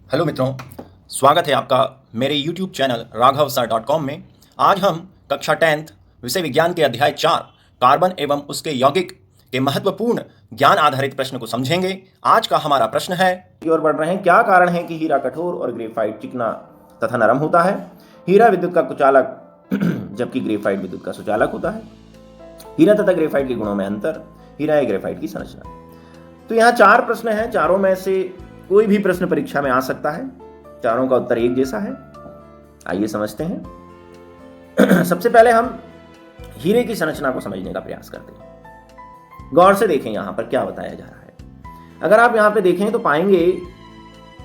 Hello मित्रों, स्वागत है आपका मेरे YouTube चैनल raghavsar.com में। आज हम कक्षा 10th विषय विज्ञान के अध्याय 4 कार्बन एवं उसके यौगिक के महत्वपूर्ण ज्ञान आधारित प्रश्न को समझेंगे। आज का हमारा प्रश्न है की ओर बढ़ रहे हैं। क्या कारण है कि हीरा कठोर और ग्रेफाइट चिकना तथा नरम होता है? हीरा विद्युत का कुचालक जबकि ग्रेफाइट विद्युत का सुचालक होता है। हीरा तथा ग्रेफाइट के गुणों में अंतर, हीरा या ग्रेफाइट की संरचना। तो यहाँ 4 प्रश्न हैं। चारों में से कोई भी प्रश्न परीक्षा में आ सकता है। चारों का उत्तर एक जैसा है। आइए समझते हैं। सबसे पहले हम हीरे की संरचना को समझने का प्रयास करते हैं। गौर से देखें यहां पर क्या बताया जा रहा है। अगर आप यहां पे देखें तो पाएंगे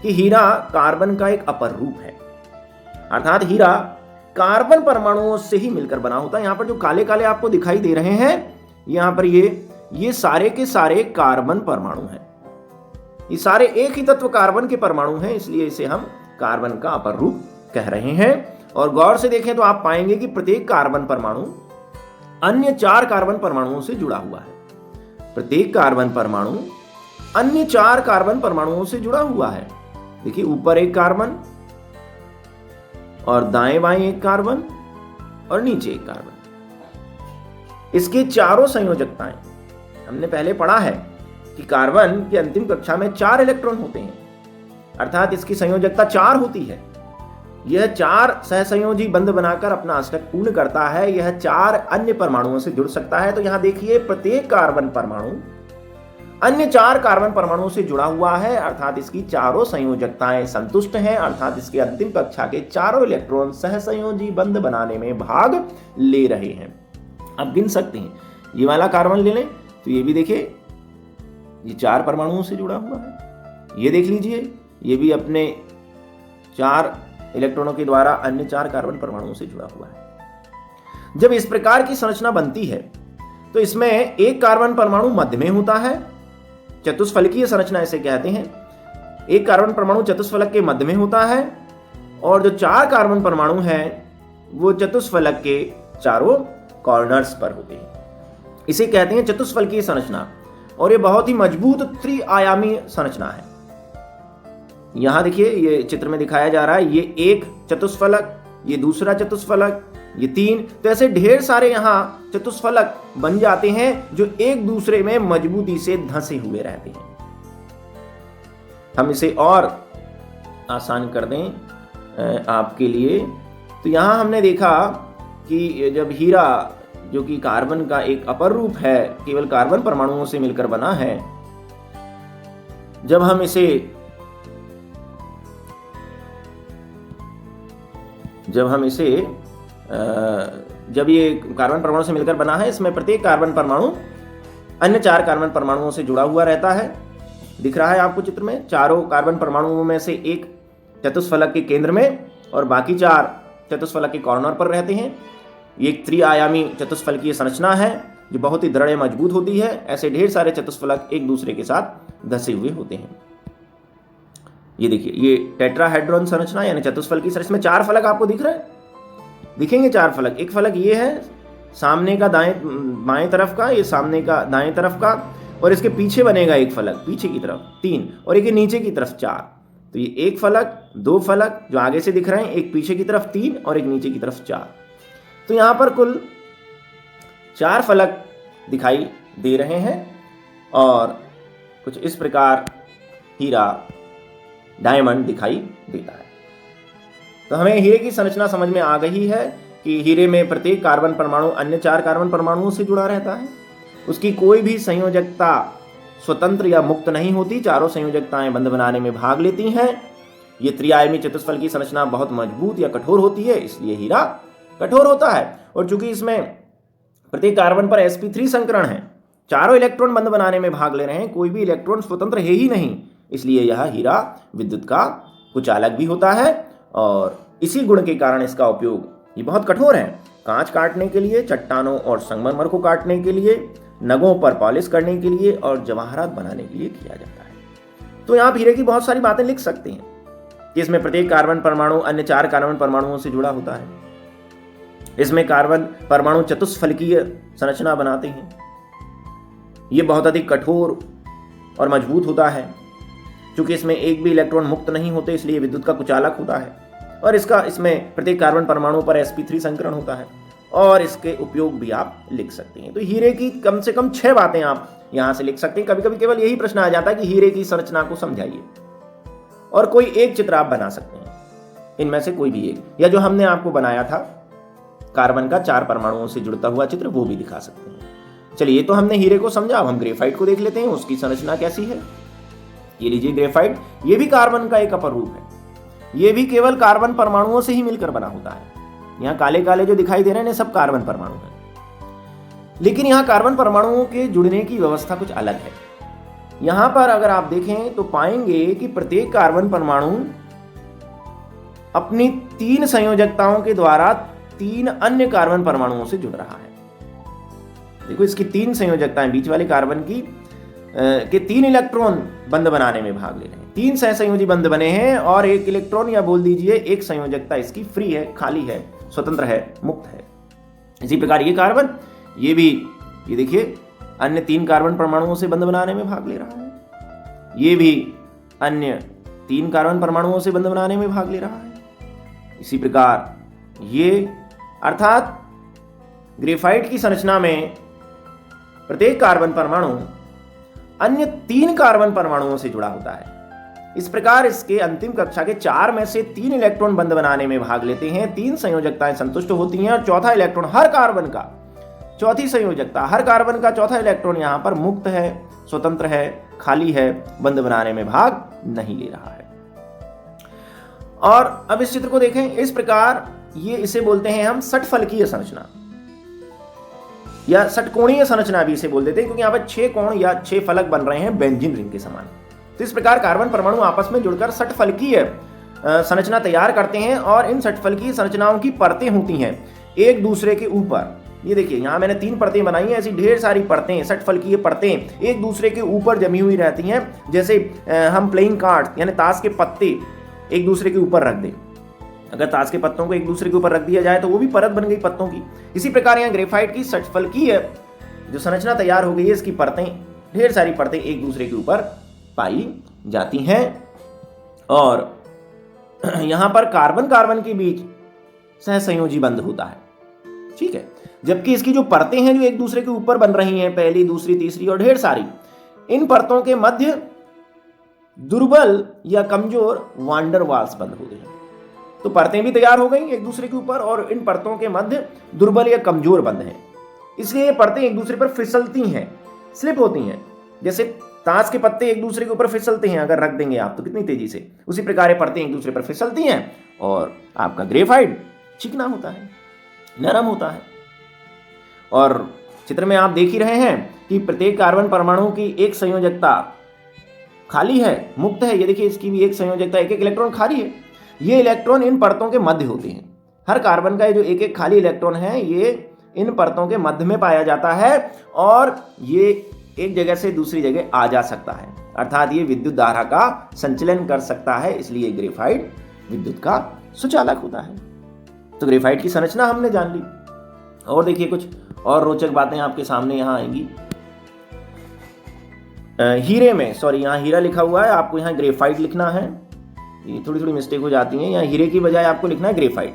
कि हीरा कार्बन का एक अपर रूप है, अर्थात हीरा कार्बन परमाणुओं से ही मिलकर बना होता है। यहां पर जो काले काले आपको दिखाई दे रहे हैं, यहां पर ये सारे के सारे कार्बन परमाणु हैं। ये सारे एक ही तत्व कार्बन के परमाणु हैं, इसलिए इसे हम कार्बन का अपर रूप कह रहे हैं। और गौर से देखें तो आप पाएंगे कि प्रत्येक कार्बन परमाणु अन्य 4 कार्बन परमाणुओं से जुड़ा हुआ है। प्रत्येक कार्बन परमाणु अन्य 4 कार्बन परमाणुओं से जुड़ा हुआ है। देखिए, ऊपर एक कार्बन और दाएं बाएं एक कार्बन और नीचे एक कार्बन। इसके चारों संयोजकताएं हमने पहले पढ़ा है कि कार्बन की अंतिम कक्षा में 4 इलेक्ट्रॉन होते हैं, अर्थात इसकी संयोजकता 4 होती है। यह 4 सहसंयोजी बंध बनाकर अपना अष्टक पूर्ण करता है। यह 4 अन्य परमाणुओं से जुड़ सकता है। तो यहां देखिए, प्रत्येक कार्बन परमाणु अन्य 4 कार्बन परमाणुओं से जुड़ा हुआ है, अर्थात इसकी चारों संयोजकताएं संतुष्ट हैं, अर्थात इसके अंतिम कक्षा के चारों इलेक्ट्रॉन सहसंयोजी बंध बनाने में भाग ले रहे हैं। अब गिन सकते हैं। ये वाला कार्बन ले लें तो ये भी देखिए, ये 4 परमाणुओं से जुड़ा हुआ है। ये देख लीजिए, ये भी अपने 4 इलेक्ट्रॉनों के द्वारा अन्य 4 कार्बन परमाणुओं से जुड़ा हुआ है। जब इस प्रकार की संरचना बनती है तो इसमें एक कार्बन परमाणु मध्य में होता है। चतुष्फलकीय संरचना इसे कहते हैं। एक कार्बन परमाणु चतुष्फलक के मध्य में होता है और जो 4 कार्बन परमाणु हैं वो चतुष्फलक के चारों कॉर्नर्स पर होते हैं। इसे कहते हैं चतुष्फलकीय संरचना, और ये बहुत ही मजबूत त्रिआयामी संरचना है। यहां देखिए, ये चित्र में दिखाया जा रहा है, ये एक चतुष्फलक, ये दूसरा चतुष्फलक, ये 3। तो ऐसे ढेर सारे यहां चतुष्फलक बन जाते हैं जो एक दूसरे में मजबूती से धंसे हुए रहते हैं। हम इसे और आसान कर दें आपके लिए, तो यहां हमने देखा कि जब हीरा, जो कि कार्बन का एक अपर रूप है, केवल कार्बन परमाणुओं से मिलकर बना है, जब ये कार्बन परमाणु से मिलकर बना है, इसमें प्रत्येक कार्बन परमाणु अन्य 4 कार्बन परमाणुओं से जुड़ा हुआ रहता है। दिख रहा है आपको चित्र में, चारों कार्बन परमाणुओं में से एक चतुष्फलक के केंद्र में और बाकी 4 चतुष्फलक के कॉर्नर पर रहते हैं। ये एक त्रिआयामी चतुष्फलकीय संरचना है जो बहुत ही दृढ़ मजबूत होती है। ऐसे ढेर सारे चतुष्फलक एक दूसरे के साथ धसे हुए होते हैं। ये देखिए, ये टेट्राहेड्रॉन संरचना यानी चतुष्फलकीय संरचना में 4 फलक आपको दिख रहे हैं, दिखेंगे 4 फलक। एक फलक ये है सामने का बाएं तरफ का, ये सामने का दाएं तरफ का, और इसके पीछे बनेगा एक फलक पीछे की तरफ 3, और एक नीचे की तरफ 4। तो ये एक फलक, 2 फलक जो आगे से दिख रहे हैं, एक पीछे की तरफ 3 और एक नीचे की तरफ 4। तो यहां पर कुल 4 फलक दिखाई दे रहे हैं और कुछ इस प्रकार हीरा डायमंड दिखाई देता है। तो हमें हीरे की संरचना समझ में आ गई है कि हीरे में प्रत्येक कार्बन परमाणु अन्य 4 कार्बन परमाणुओं से जुड़ा रहता है। उसकी कोई भी संयोजकता स्वतंत्र या मुक्त नहीं होती, चारों संयोजकताएं बंध बनाने में भाग लेती हैं। ये त्रिआयामी चतुष्फलक की संरचना बहुत मजबूत या कठोर होती है, इसलिए हीरा कठोर होता है। और चूंकि इसमें प्रत्येक कार्बन पर sp3 संकरण है, चारों इलेक्ट्रॉन बंध बनाने में भाग ले रहे हैं, कोई भी इलेक्ट्रॉन स्वतंत्र है ही नहीं, इसलिए यह हीरा विद्युत का कुचालक भी होता है। और इसी गुण के कारण इसका उपयोग, ये बहुत कठोर है, कांच काटने के लिए, चट्टानों और संगमरमर को काटने के लिए, नगों पर पॉलिश करने के लिए और जवाहरात बनाने के लिए किया जाता है। तो आप हीरे की बहुत सारी बातें लिख सकते हैं कि इसमें प्रत्येक कार्बन परमाणु अन्य 4 कार्बन परमाणुओं से जुड़ा होता है। इसमें कार्बन परमाणु चतुष्फलकीय संरचना बनाते हैं। ये बहुत अधिक कठोर और मजबूत होता है। चूंकि इसमें एक भी इलेक्ट्रॉन मुक्त नहीं होते इसलिए विद्युत का कुचालक होता है, और इसमें प्रत्येक कार्बन परमाणु पर sp3 संकरण होता है, और इसके उपयोग भी आप लिख सकते हैं। तो हीरे की कम से कम 6 बातें आप यहां से लिख सकते हैं। कभी कभी केवल यही प्रश्न आ जाता है कि हीरे की संरचना को समझाइए, और कोई एक चित्र आप बना सकते हैं, इनमें से कोई भी एक, या जो हमने आपको बनाया था कार्बन का 4 परमाणुओं से जुड़ता हुआ चित्र, वो भी दिखा सकते हैं। चलिए, तो हमने हीरे को समझा, अब हम ग्रेफाइट को देख लेते हैं, उसकी संरचना कैसी है। ये लीजिए ग्रेफाइट, ये भी कार्बन का एक अपर रूप है। ये भी केवल कार्बन परमाणुओं से ही मिलकर बना होता है। यहाँ काले काले जो दिखाई दे रहे हैं सब कार्बन परमाणु हैं, लेकिन यहाँ कार्बन परमाणुओं के जुड़ने की व्यवस्था कुछ अलग है। यहाँ पर अगर आप देखें तो पाएंगे कि प्रत्येक कार्बन परमाणु अपनी 3 संयोजकताओं के द्वारा 3 अन्य कार्बन परमाणुओं से जुड़ रहा है। देखो, इसकी 3 संयोजकताएं, बीच वाले कार्बन की के 3 इलेक्ट्रॉन बंध बनाने में भाग ले रहे हैं। 3 सहसंयोजी बंध बने हैं, और 1 इलेक्ट्रॉन या बोल दीजिए 1 संयोजकता इसकी फ्री है, खाली है, स्वतंत्र है, मुक्त है। इसी प्रकार ये कार्बन, ये भी, ये देखिए, अन्य 3 कार्बन परमाणुओं से बंध बनाने में भाग ले रहा है। ये भी अन्य 3 कार्बन परमाणुओं से बंध बनाने में भाग ले रहा है। इसी प्रकार ये, अर्थात ग्रेफाइट की संरचना में प्रत्येक कार्बन परमाणु अन्य 3 कार्बन परमाणुओं से जुड़ा होता है। इस प्रकार इसके अंतिम कक्षा के 4 में से 3 इलेक्ट्रॉन बंध बनाने में भाग लेते हैं, 3 संयोजकताएं संतुष्ट होती हैं, और चौथा इलेक्ट्रॉन हर कार्बन का, चौथी संयोजकता हर कार्बन का चौथा इलेक्ट्रॉन यहां पर मुक्त है, स्वतंत्र है, खाली है, बंध बनाने में भाग नहीं ले रहा है। और अब इस चित्र को देखें, इस प्रकार ये इसे बोलते हैं हम षटफलकीय संरचना, या षटकोणीय संरचना भी इसे बोल देते हैं, क्योंकि यहाँ पर 6 कोण या 6 फलक बन रहे हैं बेंजीन रिंग के समान। तो इस प्रकार कार्बन परमाणु आपस में जुड़कर षटफलकीय संरचना तैयार करते हैं, और इन षटफलकीय संरचनाओं की परतें होती हैं एक दूसरे के ऊपर। ये देखिए, यहाँ मैंने 3 परतें बनाई हैं, ऐसी ढेर सारी परतें, षटफलकीय परतें एक दूसरे के ऊपर जमी हुई रहती हैं। जैसे हम प्लेइंग कार्ड यानी ताश के पत्ते एक दूसरे के ऊपर रख दें, अगर ताश के पत्तों को एक दूसरे के ऊपर रख दिया जाए तो वो भी परत बन गई पत्तों की। इसी प्रकार यहाँ ग्रेफाइट की षटफलकीय जो संरचना तैयार हो गई है, इसकी परतें, ढेर सारी परतें एक दूसरे के ऊपर पाई जाती हैं, और यहां पर कार्बन कार्बन के बीच सहसंयोजी बंध होता है, ठीक है। जबकि इसकी जो परतें हैं जो एक दूसरे के ऊपर बन रही हैं, पहली, दूसरी, तीसरी और ढेर सारी, इन परतों के मध्य दुर्बल या कमजोर वांडर वाल्स बंध हो गए हैं। तो परतें भी तैयार हो गई एक दूसरे के ऊपर, और इन परतों के मध्य दुर्बल या कमजोर बंध हैं, इसलिए ये परतें एक दूसरे पर फिसलती हैं, स्लिप होती हैं। जैसे ताश के पत्ते एक दूसरे के ऊपर फिसलते हैं, अगर रख देंगे आप तो कितनी तेजी से, उसी प्रकार ये परतें एक दूसरे पर फिसलती हैं, और आपका ग्रेफाइट चिकना होता है, नरम होता है। और चित्र में आप देख ही रहे हैं कि प्रत्येक कार्बन परमाणु की एक संयोजकता खाली है, मुक्त है। ये देखिए, इसकी भी एक संयोजकता, एक इलेक्ट्रॉन खाली है। ये इलेक्ट्रॉन इन परतों के मध्य होते हैं। हर कार्बन का जो एक खाली इलेक्ट्रॉन है, ये इन परतों के मध्य में पाया जाता है, और ये एक जगह से दूसरी जगह आ जा सकता है, अर्थात ये विद्युत धारा का संचलन कर सकता है, इसलिए ग्रेफाइट विद्युत का सुचालक होता है। तो ग्रेफाइट की संरचना हमने जान ली, और देखिए कुछ और रोचक बातें आपके सामने यहाँ आएंगी। हीरे में, सॉरी, यहाँ हीरा लिखा हुआ है, आपको यहाँ ग्रेफाइट लिखना है, ये थोड़ी थोड़ी मिस्टेक हो जाती है। यहाँ हीरे की बजाय आपको लिखना है ग्रेफाइट।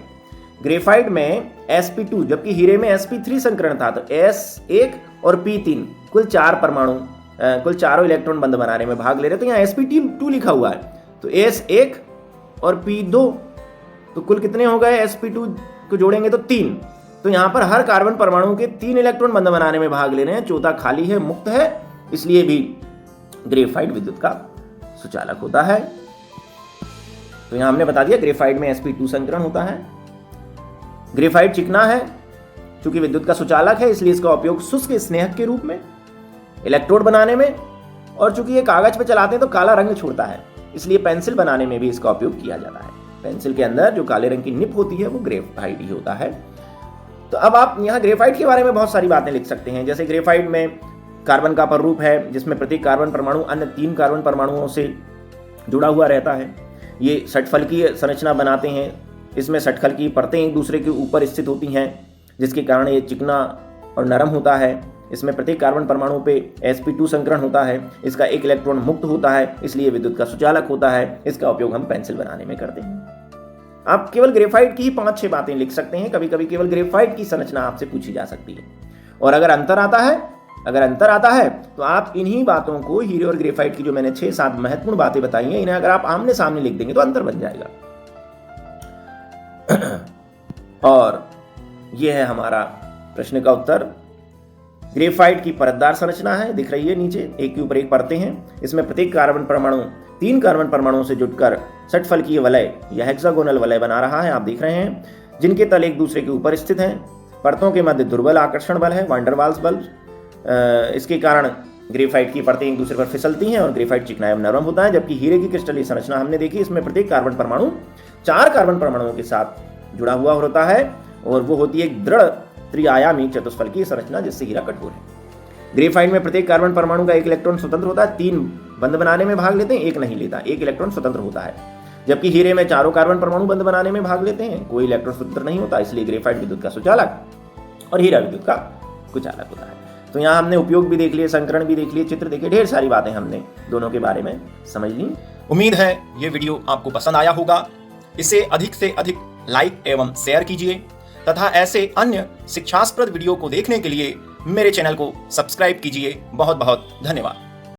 ग्रेफाइट में sp2, जबकि हीरे में sp3 संकरण था, तो s1 और p3 कुल 4 परमाणु, कुल चारों इलेक्ट्रॉन बंध बनाने में भाग ले रहे, तो यहाँ sp2 लिखा हुआ है। तो s1 और p2, तो कुल कितने हो गए, sp2 को जोड़ेंगे तो 3। तो यहाँ पर हर कार्बन परमाणु के 3 इलेक्ट्रॉन बंध बनाने में भाग ले रहे हैं, चौथा खाली है, मुक्त है, इसलिए भी ग्रेफाइट विद्युत का सुचालक होता है। तो यहाँ हमने बता दिया ग्रेफाइट में sp2 संकरण होता है। ग्रेफाइट चिकना है, चूंकि विद्युत का सुचालक है, इसलिए इसका उपयोग शुष्क स्नेहक के रूप में, इलेक्ट्रोड बनाने में, और चूंकि ये कागज पे चलाते हैं तो काला रंग छोड़ता है, इसलिए पेंसिल बनाने में भी इसका उपयोग किया जाता है। पेंसिल के अंदर जो काले रंग की निप होती है वो ग्रेफाइट ही होता है। तो अब आप यहाँ ग्रेफाइट के बारे में बहुत सारी बातें लिख सकते हैं। जैसे ग्रेफाइट में कार्बन का पररूप है, जिसमें प्रत्येक कार्बन परमाणु अन्य 3 कार्बन परमाणुओं से जुड़ा हुआ रहता है। ये षटफलकीय संरचना बनाते हैं, इसमें षटफल की परतें एक दूसरे के ऊपर स्थित होती हैं, जिसके कारण ये चिकना और नरम होता है। इसमें प्रत्येक कार्बन परमाणु पे sp2 संकरण होता है, इसका एक इलेक्ट्रॉन मुक्त होता है, इसलिए विद्युत का सुचालक होता है। इसका उपयोग हम पेंसिल बनाने में करते हैं। आप केवल ग्रेफाइट की ही 5-6 बातें लिख सकते हैं। कभी कभी केवल ग्रेफाइट की संरचना आपसे पूछी जा सकती है। और अगर अंतर आता है तो आप इन्हीं बातों को, हीरे और ग्रेफाइट की जो मैंने 6-7 महत्वपूर्ण बातें बताई हैं, इन्हें अगर आप आमने सामने लिख देंगे तो अंतर बन जाएगा। और यह है हमारा प्रश्न का उत्तर। ग्रेफाइट की परतदार संरचना है, दिख रही है नीचे, एक के ऊपर एक परतें हैं। इसमें प्रत्येक कार्बन परमाणु 3 कार्बन परमाणुओं से जुटकर षटफलकीय वलय या हेक्सागोनल वलय बना रहा है, आप देख रहे हैं, जिनके तल एक दूसरे के ऊपर स्थित हैं। परतों के मध्य दुर्बल आकर्षण बल है, वान डर वाल्स बल। इसके कारण ग्रेफाइट की परतें एक दूसरे पर फिसलती हैं और ग्रेफाइट चिकना एवं नरम होता है। जबकि हीरे की क्रिस्टलीय संरचना हमने देखी, इसमें प्रत्येक कार्बन परमाणु 4 कार्बन परमाणुओं के साथ जुड़ा हुआ होता है और वो होती है एक दृढ़ त्रिआयामी चतुष्फलकीय संरचना, जिससे हीरा कठोर है। ग्रेफाइट में प्रत्येक कार्बन परमाणु का एक इलेक्ट्रॉन स्वतंत्र होता है, 3 बंध बनाने में भाग लेते हैं, एक नहीं लेता, एक इलेक्ट्रॉन स्वतंत्र होता है। जबकि हीरे में 4 कार्बन परमाणु बंध बनाने में भाग लेते हैं, कोई इलेक्ट्रॉन स्वतंत्र नहीं होता, इसलिए ग्रेफाइट विद्युत का सुचालक और हीरा विद्युत का कुचालक होता है। तो यहाँ हमने उपयोग भी देख लिए, संकरण भी देख लिए, चित्र देखे, ढेर सारी बातें हमने दोनों के बारे में समझ ली। उम्मीद है ये वीडियो आपको पसंद आया होगा। इसे अधिक से अधिक लाइक एवं शेयर कीजिए तथा ऐसे अन्य शिक्षास्पद वीडियो को देखने के लिए मेरे चैनल को सब्सक्राइब कीजिए। बहुत बहुत धन्यवाद।